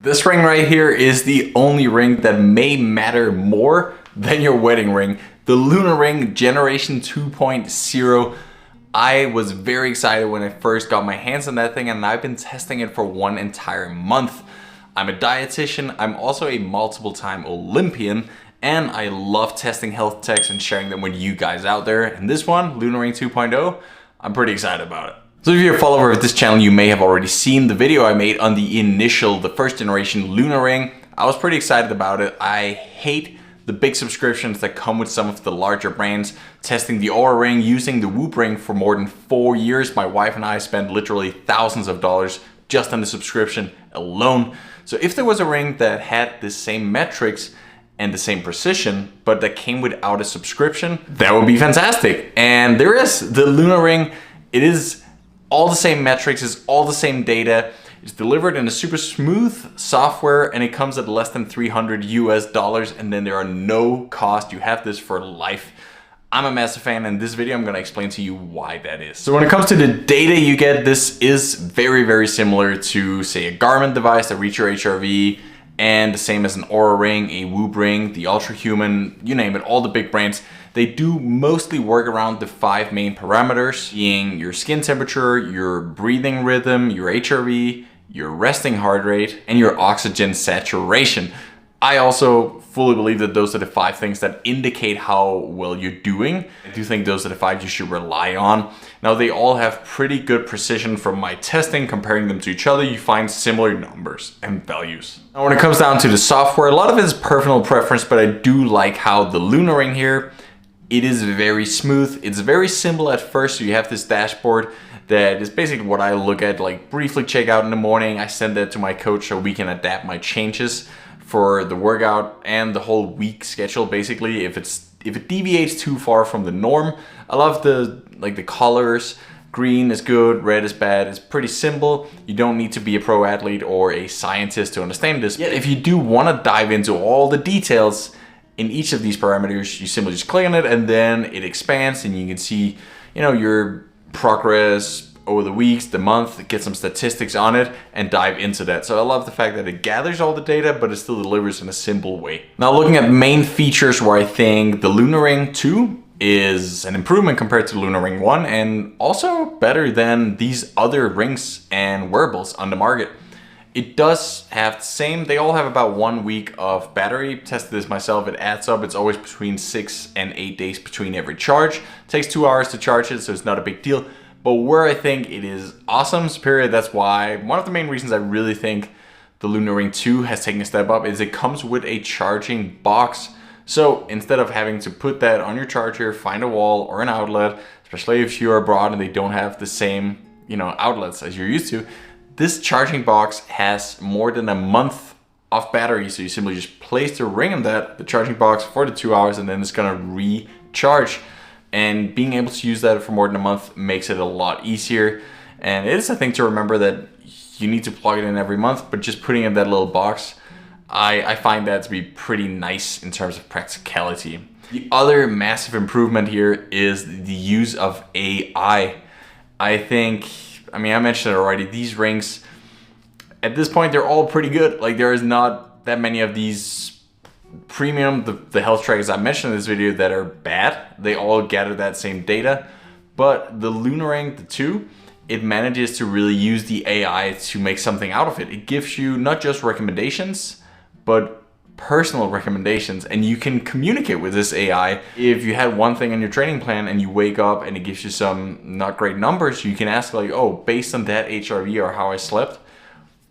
This ring right here is the only ring that may matter more than your wedding ring. The Lunar Ring Generation 2.0. I was very excited when I first got my hands on that thing, and I've been testing it for one entire month. I'm a dietitian, I'm also a multiple-time Olympian, and I love testing health techs and sharing them with you guys out there. And this one, Lunar Ring 2.0, I'm pretty excited about it. So if you're a follower of this channel, you may have already seen the video I made on the first generation Lunar Ring. I was pretty excited about it. I hate the big subscriptions that come with some of the larger brands. Testing the Oura ring, using the Whoop ring for more than 4 years. My wife and I spent literally thousands of dollars just on the subscription alone. So if there was a ring that had the same metrics and the same precision, but that came without a subscription, that would be fantastic. And there is the Lunar Ring. It is all the same metrics, it's all the same data. It's delivered in a super smooth software, and it comes at less than $300 US, and then there are no cost. You have this for life. I'm a massive fan, and in this video I'm gonna explain to you why that is. So when it comes to the data you get, this is very, very similar to, say, a Garmin device that reads your HRV, and the same as an Oura ring, a Whoop ring, the Ultra Human, you name it, all the big brands. They do mostly work around the 5 main parameters, being your skin temperature, your breathing rhythm, your HRV, your resting heart rate, and your oxygen saturation. I also fully believe that those are the 5 things that indicate how well you're doing. I do think those are the 5 you should rely on. Now, they all have pretty good precision from my testing. Comparing them to each other, you find similar numbers and values. Now, when it comes down to the software, a lot of it is personal preference, but I do like how the Lunar Ring here, it is very smooth. It's very simple at first. So you have this dashboard that is basically what I look at, like briefly check out in the morning. I send that to my coach so we can adapt my changes for the workout and the whole week schedule. Basically, if it deviates too far from the norm, I love the colors. Green is good, red is bad. It's pretty simple. You don't need to be a pro athlete or a scientist to understand this. Yet if you do want to dive into all the details in each of these parameters, you simply just click on it, and then it expands, and you can see, you know, your progress over the weeks, the month, get some statistics on it, and dive into that. So I love the fact that it gathers all the data, but it still delivers in a simple way. Now, looking at main features where I think the Lunar Ring 2 is an improvement compared to Lunar Ring 1, and also better than these other rings and wearables on the market. It does have the same, they all have about 1 week of battery. Tested this myself, it adds up. It's always between 6 and 8 days between every charge. It takes 2 hours to charge it, so it's not a big deal. But where I think it is awesome, superior, that's why, one of the main reasons I really think the Lunar Ring 2 has taken a step up is it comes with a charging box. So instead of having to put that on your charger, find a wall or an outlet, especially if you're abroad and they don't have the same, you know, outlets as you're used to, this charging box has more than a month of battery. So you simply just place the ring in the charging box for the 2 hours, and then it's gonna recharge. And being able to use that for more than a month makes it a lot easier. And it is a thing to remember that you need to plug it in every month, but just putting in that little box, I find that to be pretty nice in terms of practicality. The other massive improvement here is the use of AI. I mean, I mentioned it already, these rings, at this point, they're all pretty good. Like, there is not that many of these premium, the health trackers I mentioned in this video, that are bad. They all gather that same data. But the Lunar Ring, the 2, it manages to really use the AI to make something out of it. It gives you not just recommendations, but personal recommendations, and you can communicate with this AI. If you had one thing on your training plan and you wake up and it gives you some not great numbers, you can ask, like, oh, based on that HRV or how I slept,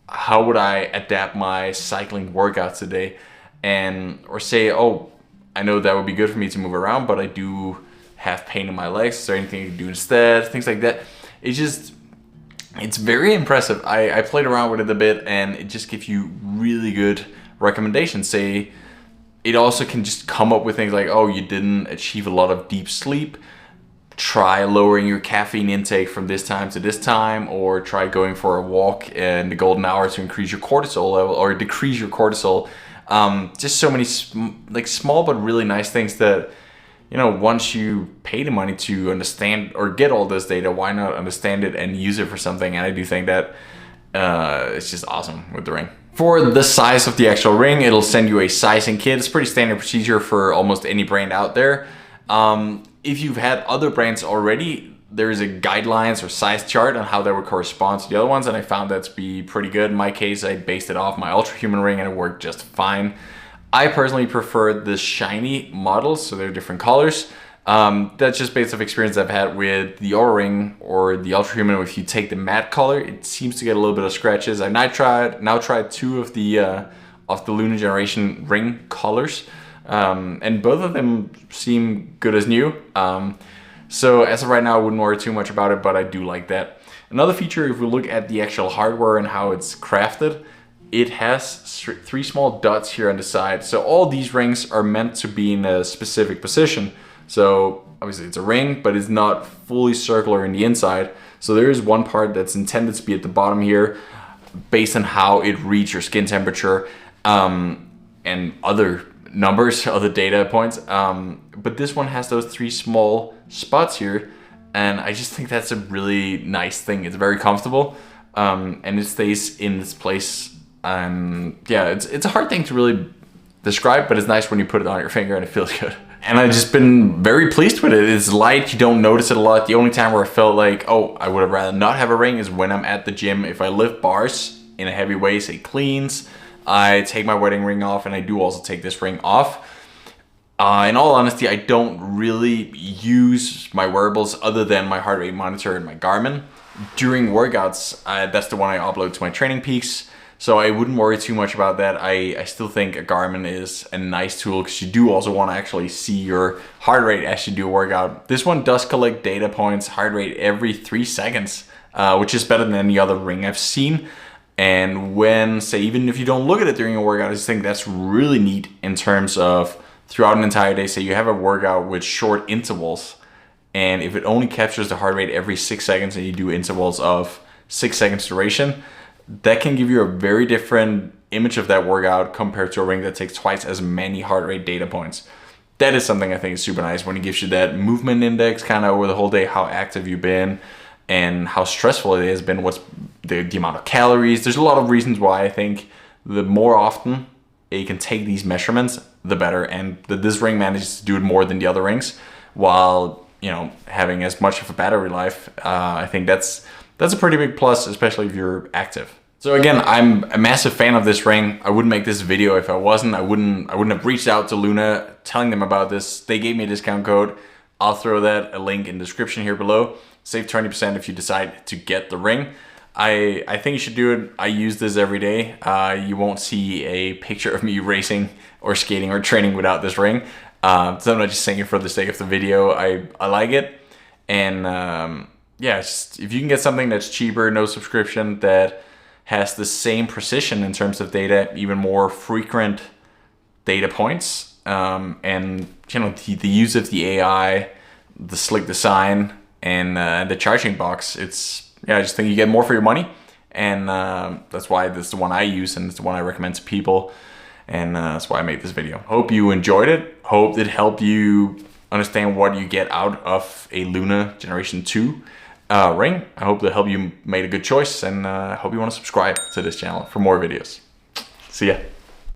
how would I adapt my cycling workouts today? Or say, oh, I know that would be good for me to move around, but I do have pain in my legs. Is there anything you can do instead? Things like that. It's very impressive. I played around with it a bit, and it just gives you really good recommendations. Say, it also can just come up with things like, oh, you didn't achieve a lot of deep sleep, try lowering your caffeine intake from this time to this time, or try going for a walk in the golden hour to increase your cortisol level or decrease your cortisol. Just so many small but really nice things that, you know, once you pay the money to understand or get all this data, why not understand it and use it for something? And I do think that it's just awesome with the ring. For the size of the actual ring, it'll send you a sizing kit. It's pretty standard procedure for almost any brand out there. If you've had other brands already, there's a guidelines or size chart on how that would correspond to the other ones, and I found that to be pretty good. In my case, I based it off my Ultra Human ring and it worked just fine. I personally prefer the shiny models, so they're different colors. That's just based off experience I've had with the Oura ring or the Ultra Human. If you take the matte color, it seems to get a little bit of scratches. I've now tried two of the Luna generation ring colors, and both of them seem good as new. So as of right now, I wouldn't worry too much about it, but I do like that. Another feature, if we look at the actual hardware and how it's crafted, it has three small dots here on the side. So all these rings are meant to be in a specific position. So obviously it's a ring, but it's not fully circular in the inside. So there is one part that's intended to be at the bottom here based on how it reads your skin temperature and other numbers, other data points. But this one has those three small spots here. And I just think that's a really nice thing. It's very comfortable and it stays in this place. Yeah, it's a hard thing to really describe, but it's nice when you put it on your finger and it feels good. And I've just been very pleased with it. It's light, you don't notice it a lot. The only time where I felt like, oh, I would have rather not have a ring is when I'm at the gym. If I lift bars in a heavy way, say cleans, I take my wedding ring off, and I do also take this ring off. In all honesty, I don't really use my wearables other than my heart rate monitor and my Garmin. During workouts, that's the one I upload to my Training Peaks. So I wouldn't worry too much about that. I still think a Garmin is a nice tool because you do also want to actually see your heart rate as you do a workout. This one does collect data points, heart rate every 3 seconds, which is better than any other ring I've seen. And when, say, even if you don't look at it during a workout, I just think that's really neat in terms of throughout an entire day. Say you have a workout with short intervals, and if it only captures the heart rate every 6 seconds and you do intervals of 6 seconds duration, that can give you a very different image of that workout compared to a ring that takes twice as many heart rate data points. That is something I think is super nice when it gives you that movement index kind of over the whole day, how active you've been and how stressful it has been, what's the amount of calories. There's a lot of reasons why I think the more often you can take these measurements, the better. And this ring manages to do it more than the other rings while, you know, having as much of a battery life. I think that's a pretty big plus, especially if you're active. So again, I'm a massive fan of this ring. I wouldn't make this video if I wasn't. I wouldn't have reached out to Luna telling them about this. They gave me a discount code. I'll throw a link in the description here below. Save 20% if you decide to get the ring. I think you should do it. I use this every day. You won't see a picture of me racing or skating or training without this ring. So I'm not just saying it for the sake of the video. I like it. And yeah, if you can get something that's cheaper, no subscription, that has the same precision in terms of data, even more frequent data points, and you know the use of the AI, the slick design, and the charging box. I just think you get more for your money, and that's why this is the one I use and it's the one I recommend to people, and that's why I made this video. Hope you enjoyed it. Hope it helped you understand what you get out of a Luna Generation 2 ring. I hope that helped you made a good choice, and I hope you want to subscribe to this channel for more videos. See ya.